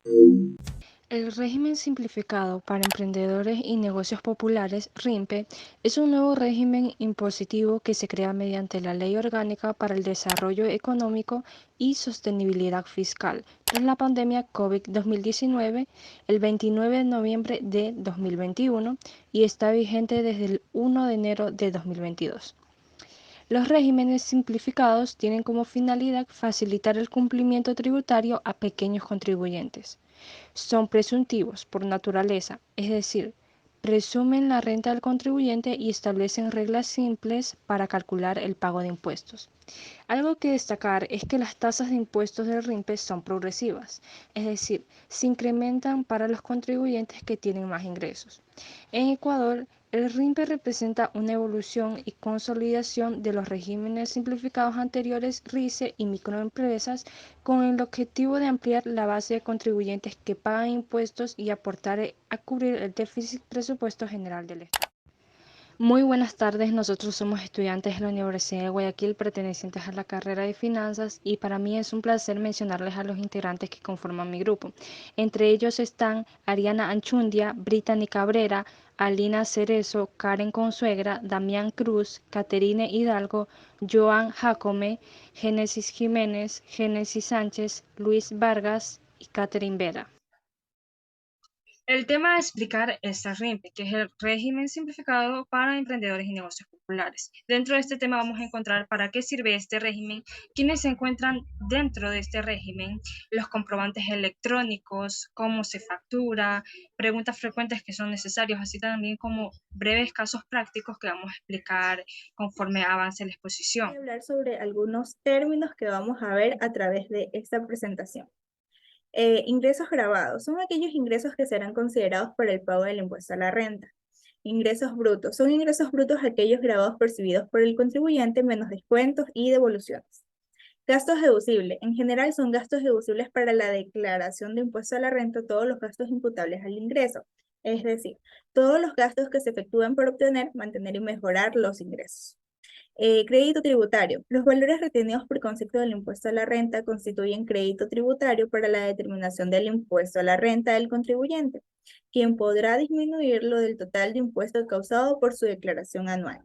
El régimen simplificado para emprendedores y negocios populares, RIMPE, es un nuevo régimen impositivo que se crea mediante la Ley Orgánica para el Desarrollo Económico y Sostenibilidad Fiscal tras la pandemia COVID-19 el 29 de noviembre de 2021 y está vigente desde el 1 de enero de 2022. Los regímenes simplificados tienen como finalidad facilitar el cumplimiento tributario a pequeños contribuyentes. Son presuntivos por naturaleza, es decir, presumen la renta del contribuyente y establecen reglas simples para calcular el pago de impuestos. Algo que destacar es que las tasas de impuestos del RIMPE son progresivas, es decir, se incrementan para los contribuyentes que tienen más ingresos. En Ecuador, el RIMPE representa una evolución y consolidación de los regímenes simplificados anteriores RICE y microempresas con el objetivo de ampliar la base de contribuyentes que pagan impuestos y aportar a cubrir el déficit presupuesto general del Estado. Muy buenas tardes, nosotros somos estudiantes de la Universidad de Guayaquil pertenecientes a la carrera de finanzas y para mí es un placer mencionarles a los integrantes que conforman mi grupo. Entre ellos están Ariana Anchundia, Brittany Cabrera, Alina Cerezo, Karen Consuegra, Damián Cruz, Caterine Hidalgo, Joan Jacome, Génesis Jiménez, Génesis Sánchez, Luis Vargas y Catherine Vera. El tema a explicar es el RIMPE, que es el régimen simplificado para emprendedores y negocios populares. Dentro de este tema vamos a encontrar para qué sirve este régimen, quiénes se encuentran dentro de este régimen, los comprobantes electrónicos, cómo se factura, preguntas frecuentes que son necesarios, así también como breves casos prácticos que vamos a explicar conforme avance la exposición. Voy a hablar sobre algunos términos que vamos a ver a través de esta presentación. Ingresos grabados son aquellos ingresos que serán considerados para el pago del impuesto a la renta. Ingresos brutos son ingresos brutos aquellos grabados percibidos por el contribuyente menos descuentos y devoluciones. Gastos deducibles. En general son gastos deducibles para la declaración de impuesto a la renta, todos los gastos imputables al ingreso. Es decir, todos los gastos que se efectúan para obtener, mantener y mejorar los ingresos. Crédito tributario. Los valores retenidos por concepto del impuesto a la renta constituyen crédito tributario para la determinación del impuesto a la renta del contribuyente, quien podrá disminuirlo del total de impuesto causado por su declaración anual.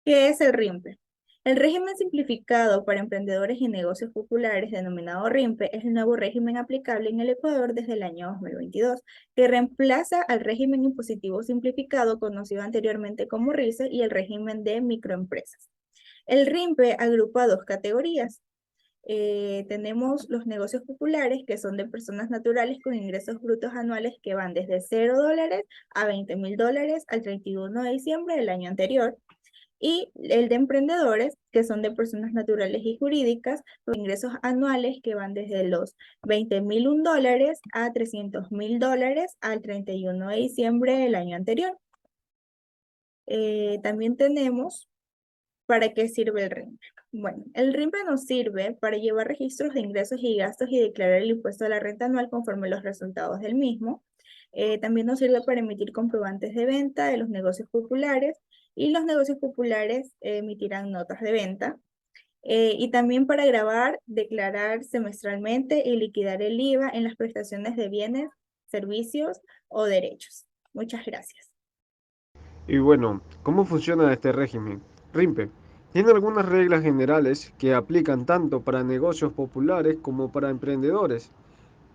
¿Qué es el RIMPE? El régimen simplificado para emprendedores y negocios populares, denominado RIMPE, es el nuevo régimen aplicable en el Ecuador desde el año 2022, que reemplaza al régimen impositivo simplificado conocido anteriormente como RICE y el régimen de microempresas. El RIMPE agrupa dos categorías. Tenemos los negocios populares, que son de personas naturales con ingresos brutos anuales que van desde $0 a $20.000 al 31 de diciembre del año anterior. Y el de emprendedores, que son de personas naturales y jurídicas, con ingresos anuales que van desde los $20.001 a $300.000 al 31 de diciembre del año anterior. También tenemos para qué sirve el RIMPE. Bueno, el RIMPE nos sirve para llevar registros de ingresos y gastos y declarar el impuesto a la renta anual conforme los resultados del mismo. También nos sirve para emitir comprobantes de venta de los negocios populares y los negocios populares emitirán notas de venta. Y también para grabar, declarar semestralmente y liquidar el IVA en las prestaciones de bienes, servicios o derechos. Muchas gracias. Y bueno, ¿cómo funciona este régimen? RIMPE tiene algunas reglas generales que aplican tanto para negocios populares como para emprendedores.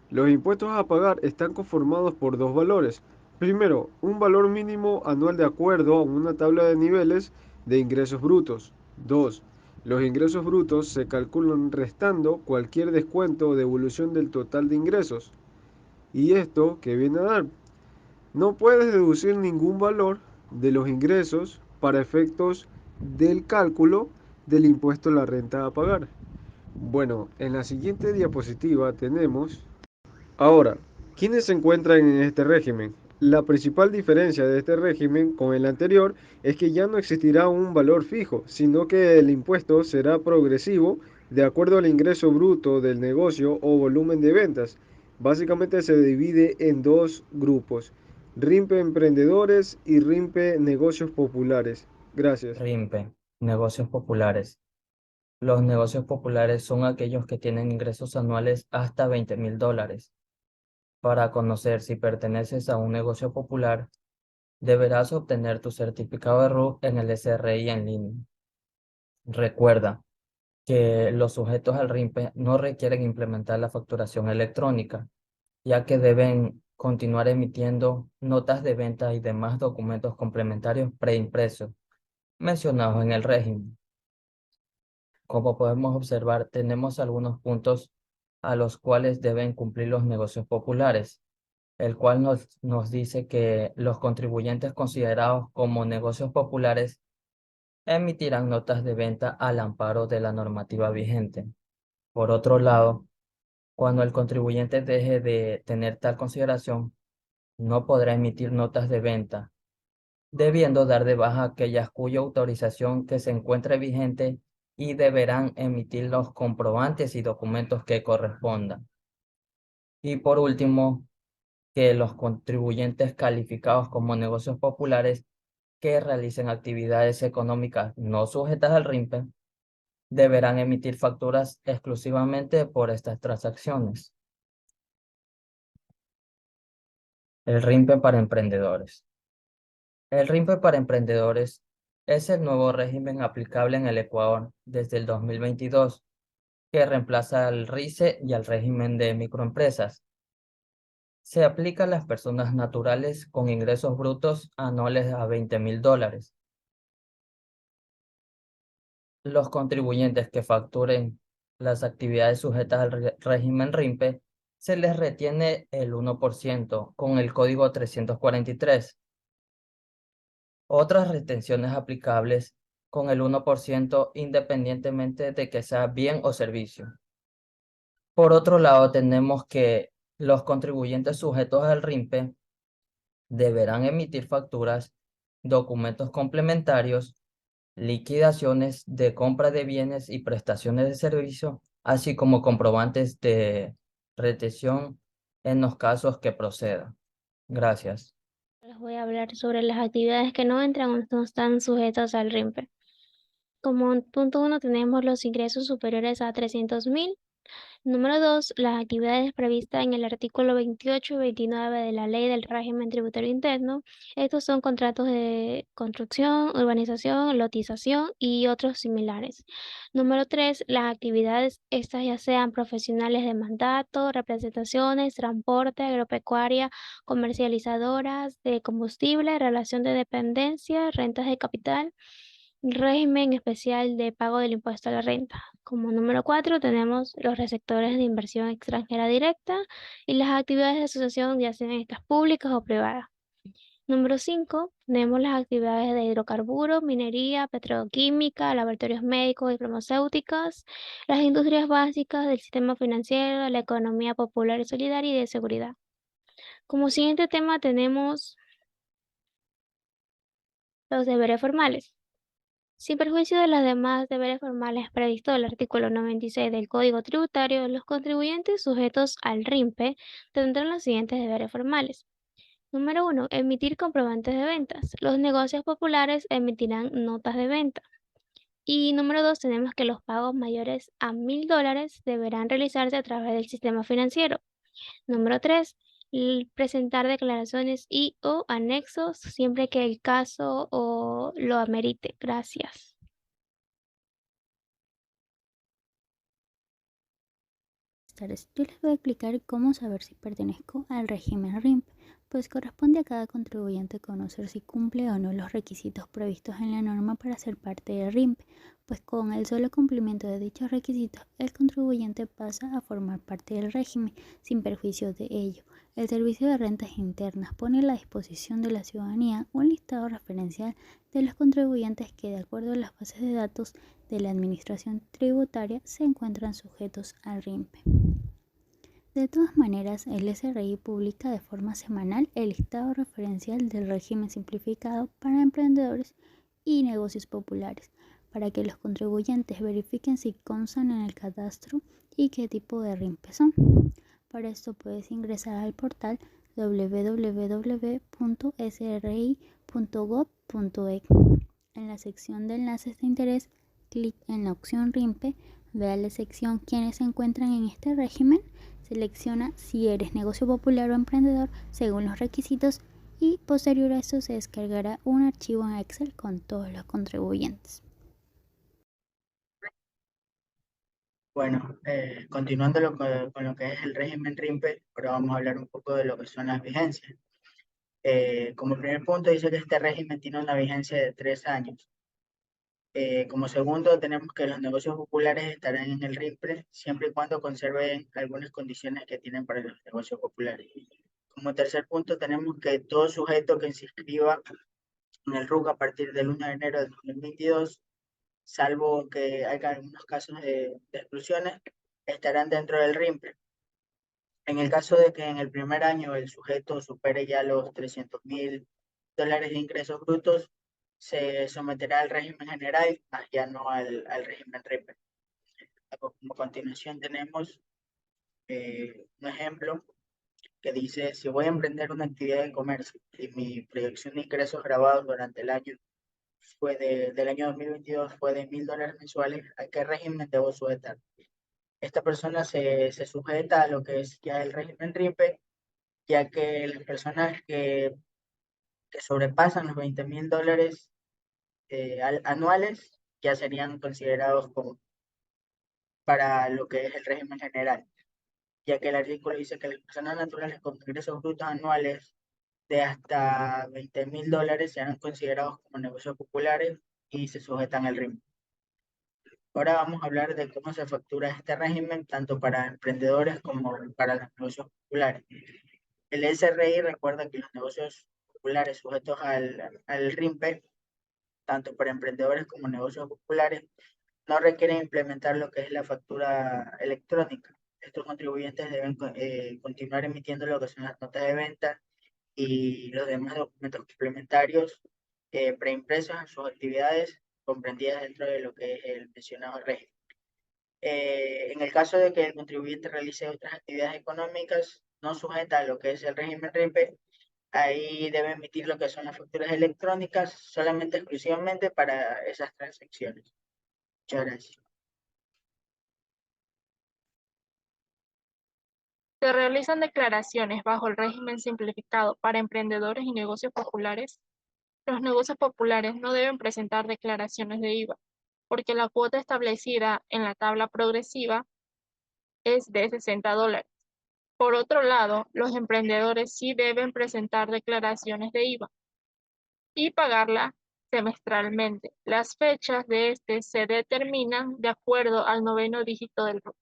Los impuestos a pagar están conformados por dos valores. Primero, un valor mínimo anual de acuerdo a una tabla de niveles de ingresos brutos. Dos, los ingresos brutos se calculan restando cualquier descuento o devolución del total de ingresos. ¿Y esto qué viene a dar? No puedes deducir ningún valor de los ingresos para efectos del cálculo del impuesto a la renta a pagar. Bueno, en la siguiente diapositiva tenemos. Ahora, ¿quiénes se encuentran en este régimen? La principal diferencia de este régimen con el anterior es que ya no existirá un valor fijo, sino que el impuesto será progresivo de acuerdo al ingreso bruto del negocio o volumen de ventas. Básicamente se divide en dos grupos, RIMPE Emprendedores y RIMPE Negocios Populares. Gracias. RIMPE, negocios populares. Los negocios populares son aquellos que tienen ingresos anuales hasta $20,000. Para conocer si perteneces a un negocio popular, deberás obtener tu certificado de RUT en el SRI en línea. Recuerda que los sujetos al RIMPE no requieren implementar la facturación electrónica, ya que deben continuar emitiendo notas de venta y demás documentos complementarios preimpresos mencionados en el régimen. Como podemos observar, tenemos algunos puntos a los cuales deben cumplir los negocios populares, el cual nos dice que los contribuyentes considerados como negocios populares emitirán notas de venta al amparo de la normativa vigente. Por otro lado, cuando el contribuyente deje de tener tal consideración, no podrá emitir notas de venta, debiendo dar de baja aquellas cuya autorización que se encuentre vigente y deberán emitir los comprobantes y documentos que correspondan. Y por último, que los contribuyentes calificados como negocios populares que realicen actividades económicas no sujetas al RIMPE deberán emitir facturas exclusivamente por estas transacciones. El RIMPE para emprendedores. El RIMPE para emprendedores es el nuevo régimen aplicable en el Ecuador desde el 2022, que reemplaza al RICE y al régimen de microempresas. Se aplica a las personas naturales con ingresos brutos anuales a $20,000. Los contribuyentes que facturen las actividades sujetas al régimen RIMPE se les retiene el 1% con el código 343. Otras retenciones aplicables con el 1% independientemente de que sea bien o servicio. Por otro lado, tenemos que los contribuyentes sujetos al RIMPE deberán emitir facturas, documentos complementarios, liquidaciones de compra de bienes y prestaciones de servicio, así como comprobantes de retención en los casos que procedan. Gracias. Les voy a hablar sobre las actividades que no entran o no están sujetas al RIMPE. Como punto 1 tenemos los ingresos superiores a 300.000. Número 2, las actividades previstas en el artículo 28 y 29 de la Ley del Régimen Tributario Interno. Estos son contratos de construcción, urbanización, lotización y otros similares. Número 3, las actividades, estas ya sean profesionales de mandato, representaciones, transporte, agropecuaria, comercializadoras de combustible, relación de dependencia, rentas de capital, régimen especial de pago del impuesto a la renta. Como número 4 tenemos los receptores de inversión extranjera directa y las actividades de asociación, ya sean estas públicas o privadas. Número 5 tenemos las actividades de hidrocarburos, minería, petroquímica, laboratorios médicos y farmacéuticas, las industrias básicas del sistema financiero, la economía popular y solidaria y de seguridad. Como siguiente tema tenemos los deberes formales. Sin perjuicio de los demás deberes formales previstos en el artículo 96 del Código Tributario, los contribuyentes sujetos al RIMPE tendrán los siguientes deberes formales. Número 1. Emitir comprobantes de ventas. Los negocios populares emitirán notas de venta. Y número 2, tenemos que los pagos mayores a $1,000 deberán realizarse a través del sistema financiero. Número 3, presentar declaraciones y o anexos siempre que el caso o lo amerite. Gracias. Yo les voy a explicar cómo saber si pertenezco al régimen RIMPE, pues corresponde a cada contribuyente conocer si cumple o no los requisitos previstos en la norma para ser parte del RIMPE, pues con el solo cumplimiento de dichos requisitos, el contribuyente pasa a formar parte del régimen, sin perjuicio de ello. El Servicio de Rentas Internas pone a la disposición de la ciudadanía un listado referencial de los contribuyentes que, de acuerdo a las bases de datos de la Administración Tributaria, se encuentran sujetos al RIMPE. De todas maneras, el SRI publica de forma semanal el listado referencial del régimen simplificado para emprendedores y negocios populares, para que los contribuyentes verifiquen si constan en el cadastro y qué tipo de RIMPE son. Para esto puedes ingresar al portal www.sri.gov.e. En la sección de enlaces de interés clic en la opción RIMPE, ve a la sección quienes se encuentran en este régimen, selecciona si eres negocio popular o emprendedor según los requisitos y posterior a esto se descargará un archivo en Excel con todos los contribuyentes. Bueno, continuando con lo que es el régimen RIMPE, ahora vamos a hablar un poco de lo que son las vigencias. Como primer punto dice que este régimen tiene una vigencia de 3 años. Como segundo tenemos que los negocios populares estarán en el RIMPE siempre y cuando conserven algunas condiciones que tienen para los negocios populares. Como tercer punto tenemos que todo sujeto que se inscriba en el RUC a partir del 1 de enero de 2022, salvo que haya algunos casos de exclusiones, estarán dentro del RIMPE. En el caso de que en el primer año el sujeto supere ya los $300.000 de ingresos brutos, se someterá al régimen general, ya no al régimen RIMPE. Como continuación tenemos un ejemplo que dice, si voy a emprender una actividad de comercio y mi proyección de ingresos grabados durante el año del año 2022 fue de $1.000 mensuales, ¿a qué régimen debo sujetar? Esta persona se sujeta a lo que es ya el régimen RIMPE, ya que las personas que sobrepasan los $20.000 anuales ya serían considerados como para lo que es el régimen general, ya que el artículo dice que las personas naturales con ingresos brutos anuales de hasta $20.000 serán considerados como negocios populares y se sujetan al RIMPE. Ahora vamos a hablar de cómo se factura este régimen, tanto para emprendedores como para los negocios populares. El SRI recuerda que los negocios populares sujetos al RIMPE, tanto para emprendedores como negocios populares, no requieren implementar lo que es la factura electrónica. Estos contribuyentes deben continuar emitiendo lo que son las notas de venta y los demás documentos complementarios preimpresos en sus actividades comprendidas dentro de lo que es el mencionado régimen. En el caso de que el contribuyente realice otras actividades económicas no sujetas a lo que es el régimen RIMPE, ahí debe emitir lo que son las facturas electrónicas solamente exclusivamente para esas transacciones. Muchas gracias. Se realizan declaraciones bajo el régimen simplificado para emprendedores y negocios populares. Los negocios populares no deben presentar declaraciones de IVA, porque la cuota establecida en la tabla progresiva es de $60. Por otro lado, los emprendedores sí deben presentar declaraciones de IVA y pagarla semestralmente. Las fechas de este se determinan de acuerdo al 9º dígito del RUC.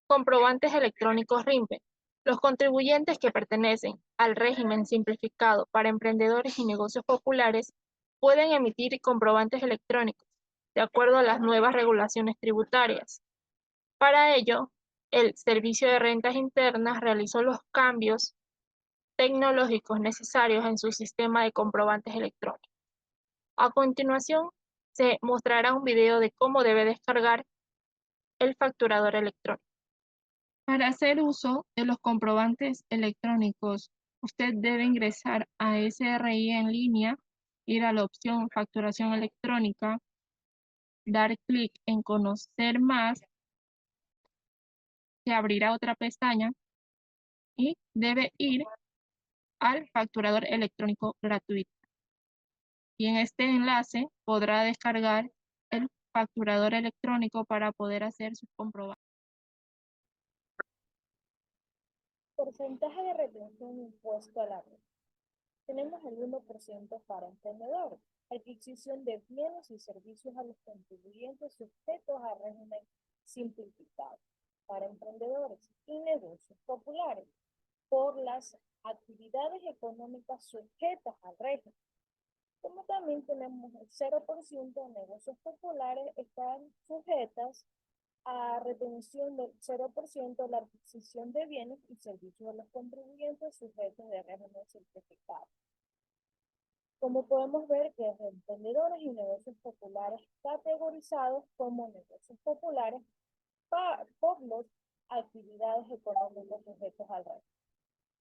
Comprobantes electrónicos RIMPE. Los contribuyentes que pertenecen al régimen simplificado para emprendedores y negocios populares pueden emitir comprobantes electrónicos de acuerdo a las nuevas regulaciones tributarias. Para ello, el Servicio de Rentas Internas realizó los cambios tecnológicos necesarios en su sistema de comprobantes electrónicos. A continuación, se mostrará un video de cómo debe descargar el facturador electrónico. Para hacer uso de los comprobantes electrónicos, usted debe ingresar a SRI en línea, ir a la opción Facturación electrónica, dar clic en Conocer más, se abrirá otra pestaña y debe ir al facturador electrónico gratuito. Y en este enlace podrá descargar el facturador electrónico para poder hacer sus comprobantes. Porcentaje de retención de impuesto a la renta. Tenemos el 1% para emprendedores, adquisición de bienes y servicios a los contribuyentes sujetos a régimen simplificado para emprendedores y negocios populares por las actividades económicas sujetas al régimen. Como también tenemos el 0% de negocios populares están sujetas a retención del 0% de la adquisición de bienes y servicios de los contribuyentes sujetos de régimen simplificado. Como podemos ver, desde emprendedores y negocios populares categorizados como negocios populares por las actividades económicas sujetas al régimen.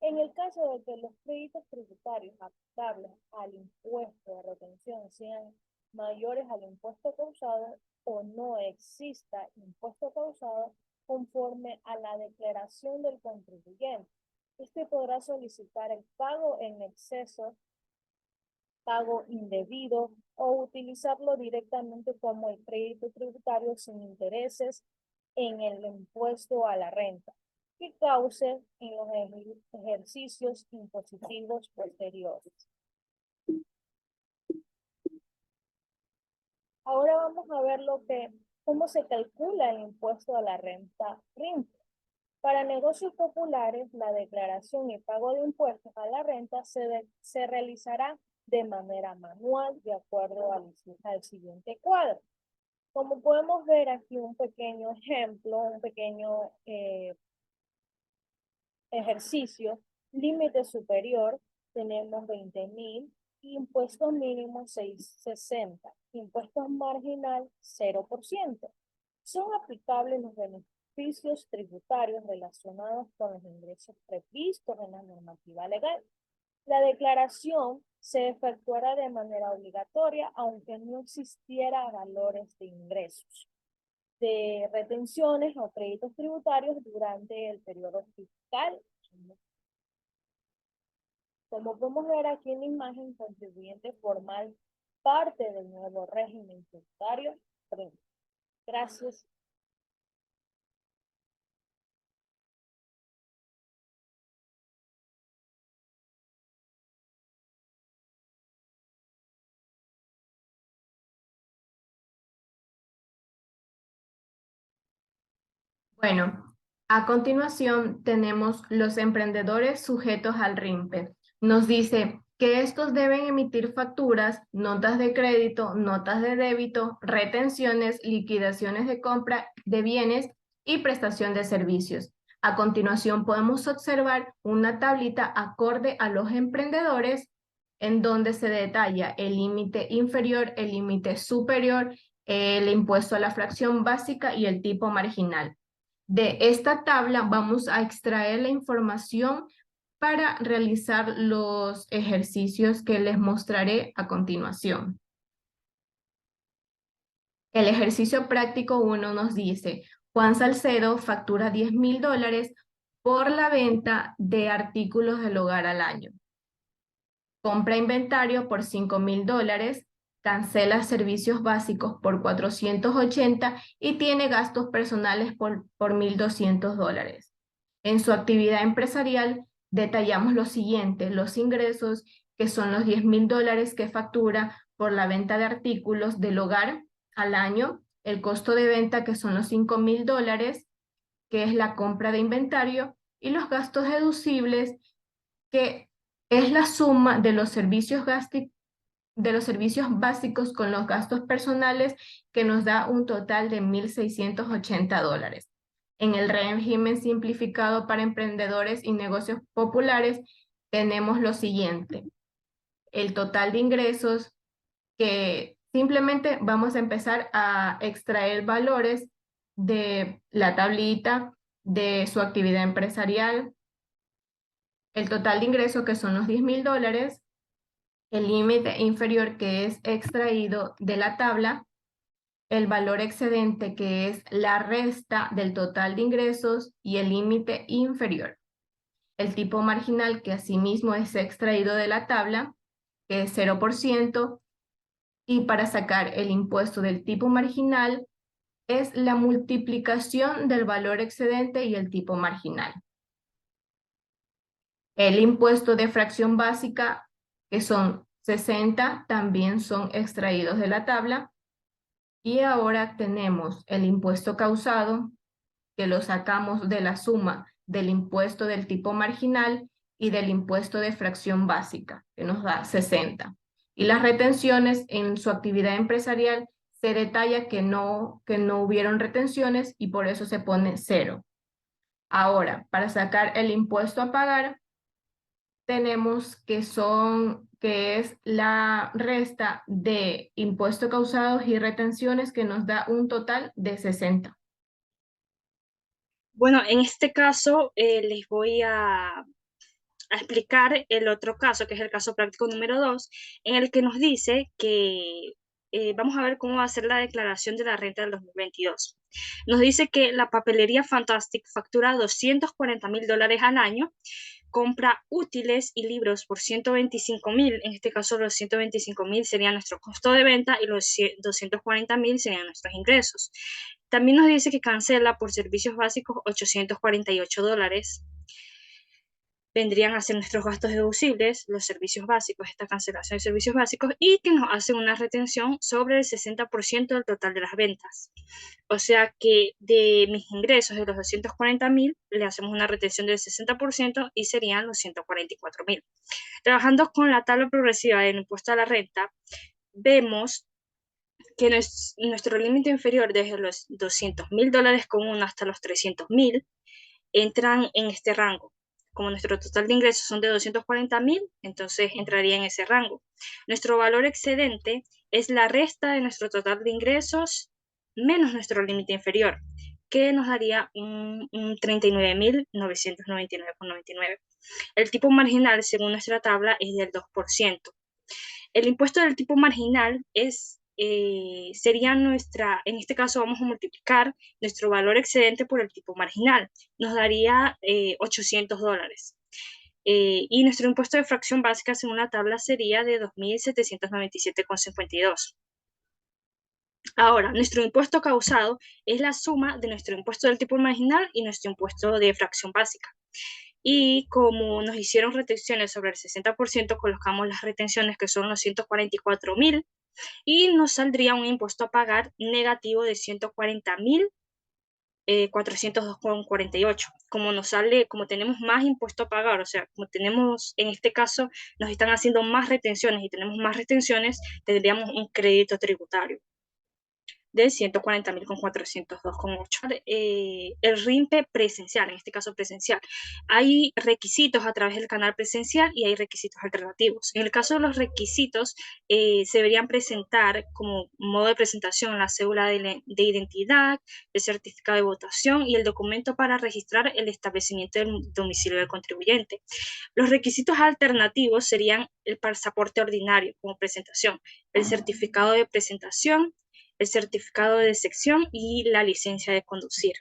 En el caso de que los créditos tributarios aplicables al impuesto de retención sean mayores al impuesto causado o no exista impuesto causado conforme a la declaración del contribuyente, este podrá solicitar el pago en exceso, pago indebido o utilizarlo directamente como el crédito tributario sin intereses en el impuesto a la renta que cause en los ejercicios impositivos posteriores. Ahora vamos a ver cómo se calcula el impuesto a la renta RIMPE. Para negocios populares, la declaración y pago de impuestos a la renta se realizará de manera manual de acuerdo al siguiente cuadro. Como podemos ver aquí un pequeño ejemplo, un pequeño ejercicio, límite superior, tenemos 20.000, impuestos mínimos 660, impuestos marginal 0%. Son aplicables los beneficios tributarios relacionados con los ingresos previstos en la normativa legal. La declaración se efectuará de manera obligatoria, aunque no existiera valores de ingresos, de retenciones o créditos tributarios durante el periodo fiscal. Como podemos ver aquí en la imagen, contribuyente formal parte del nuevo régimen tributario. Gracias. Bueno, a continuación tenemos los emprendedores sujetos al RIMPE. Nos dice que estos deben emitir facturas, notas de crédito, notas de débito, retenciones, liquidaciones de compra de bienes y prestación de servicios. A continuación podemos observar una tablita acorde a los emprendedores en donde se detalla el límite inferior, el límite superior, el impuesto a la fracción básica y el tipo marginal. De esta tabla vamos a extraer la información para realizar los ejercicios que les mostraré a continuación. El ejercicio práctico 1 nos dice, Juan Salcedo factura $10.000 por la venta de artículos del hogar al año. Compra inventario por $5.000, cancela servicios básicos por 480 y tiene gastos personales por $1.200. En su actividad empresarial detallamos lo siguiente, los ingresos que son los $10.000 que factura por la venta de artículos del hogar al año, el costo de venta que son los $5.000, que es la compra de inventario, y los gastos deducibles que es la suma de los servicios básicos con los gastos personales, que nos da un total de $1.680. En el régimen simplificado para emprendedores y negocios populares tenemos lo siguiente. El total de ingresos, que simplemente vamos a empezar a extraer valores de la tablita de su actividad empresarial. El total de ingresos, que son los $10.000, el límite inferior, que es extraído de la tabla, el valor excedente, que es la resta del total de ingresos, y el límite inferior. El tipo marginal, que asimismo es extraído de la tabla, que es 0%, y para sacar el impuesto del tipo marginal es la multiplicación del valor excedente y el tipo marginal. El impuesto de fracción básica, que son 60, también son extraídos de la tabla. Y ahora tenemos el impuesto causado, que lo sacamos de la suma del impuesto del tipo marginal y del impuesto de fracción básica, que nos da 60. Y las retenciones, en su actividad empresarial se detalla que no hubieron retenciones y por eso se pone 0. Ahora, para sacar el impuesto a pagar, tenemos que es la resta de impuestos causados y retenciones, que nos da un total de 60. Bueno, en este caso les voy a a explicar el otro caso, que es el caso práctico número 2, en el que nos dice que vamos a ver cómo va a ser la declaración de la renta del 2022. Nos dice que la papelería Fantastic factura $240,000 al año, compra útiles y libros por $125,000, en este caso los $125,000 serían nuestro costo de venta y los $240,000 serían nuestros ingresos. También nos dice que cancela por servicios básicos $848. Vendrían a ser nuestros gastos deducibles, los servicios básicos, esta cancelación de servicios básicos, y que nos hace una retención sobre el 60% del total de las ventas. O sea que de mis ingresos de los 240,000, le hacemos una retención del 60% y serían los 144,000. Trabajando con la tabla progresiva del impuesto a la renta, vemos que nuestro límite inferior desde los $200,000 con uno hasta los $300,000 entran en este rango. Como nuestro total de ingresos son de 240,000, entonces entraría en ese rango. Nuestro valor excedente es la resta de nuestro total de ingresos menos nuestro límite inferior, que nos daría un 39,999,99. El tipo marginal, según nuestra tabla, es del 2%. El impuesto del tipo marginal sería en este caso vamos a multiplicar nuestro valor excedente por el tipo marginal, nos daría $800. Y nuestro impuesto de fracción básica según la tabla sería de 2,797,52. Ahora, nuestro impuesto causado es la suma de nuestro impuesto del tipo marginal y nuestro impuesto de fracción básica. Y como nos hicieron retenciones sobre el 60%, colocamos las retenciones que son los 144,000 y nos saldría un impuesto a pagar negativo de 140,402,48. Como tenemos más impuesto a pagar, o sea, como tenemos, en este caso, nos están haciendo más retenciones y tenemos más retenciones, tendríamos un crédito tributario de 140,402,8. El RIMPE presencial, en este caso presencial. Hay requisitos a través del canal presencial y hay requisitos alternativos. En el caso de los requisitos, se deberían presentar como modo de presentación la cédula de identidad, el certificado de votación y el documento para registrar el establecimiento del domicilio del contribuyente. Los requisitos alternativos serían el pasaporte ordinario como presentación, el certificado de presentación, el certificado de sección y la licencia de conducir.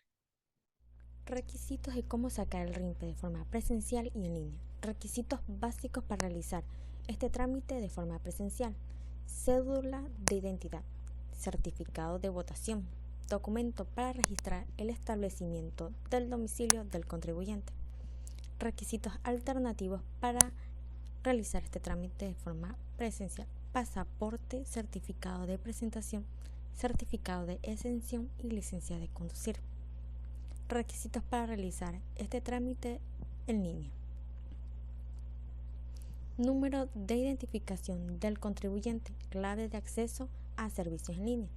Requisitos de cómo sacar el RIMPE de forma presencial y en línea. Requisitos básicos para realizar este trámite de forma presencial: cédula de identidad, certificado de votación, documento para registrar el establecimiento del domicilio del contribuyente. Requisitos alternativos para realizar este trámite de forma presencial: pasaporte, certificado de presentación, certificado de exención y licencia de conducir. Requisitos para realizar este trámite en línea: número de identificación del contribuyente, clave de acceso a servicios en línea.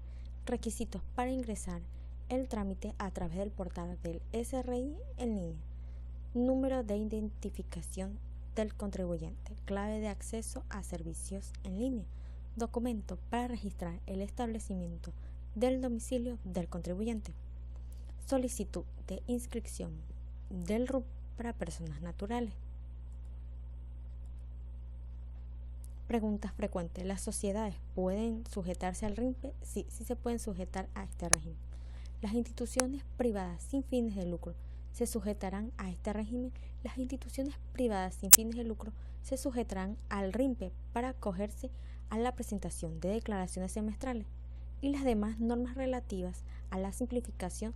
Requisitos para ingresar el trámite a través del portal del SRI en línea: número de identificación del contribuyente, clave de acceso a servicios en línea, documento para registrar el establecimiento del domicilio del contribuyente, solicitud de inscripción del RUP para personas naturales. Preguntas frecuentes: ¿las sociedades pueden sujetarse al RIMPE? Sí, sí se pueden sujetar a este régimen. Las instituciones privadas sin fines de lucro se sujetarán a este régimen. Las instituciones privadas sin fines de lucro se sujetarán al RIMPE para acogerse a la presentación de declaraciones semestrales y las demás normas relativas a la simplificación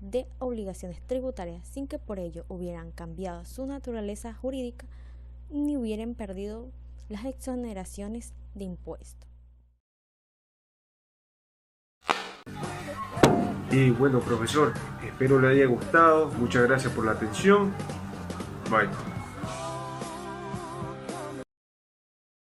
de obligaciones tributarias sin que por ello hubieran cambiado su naturaleza jurídica ni hubieran perdido las exoneraciones de impuestos. Y bueno, profesor, espero le haya gustado. Muchas gracias por la atención. Bye.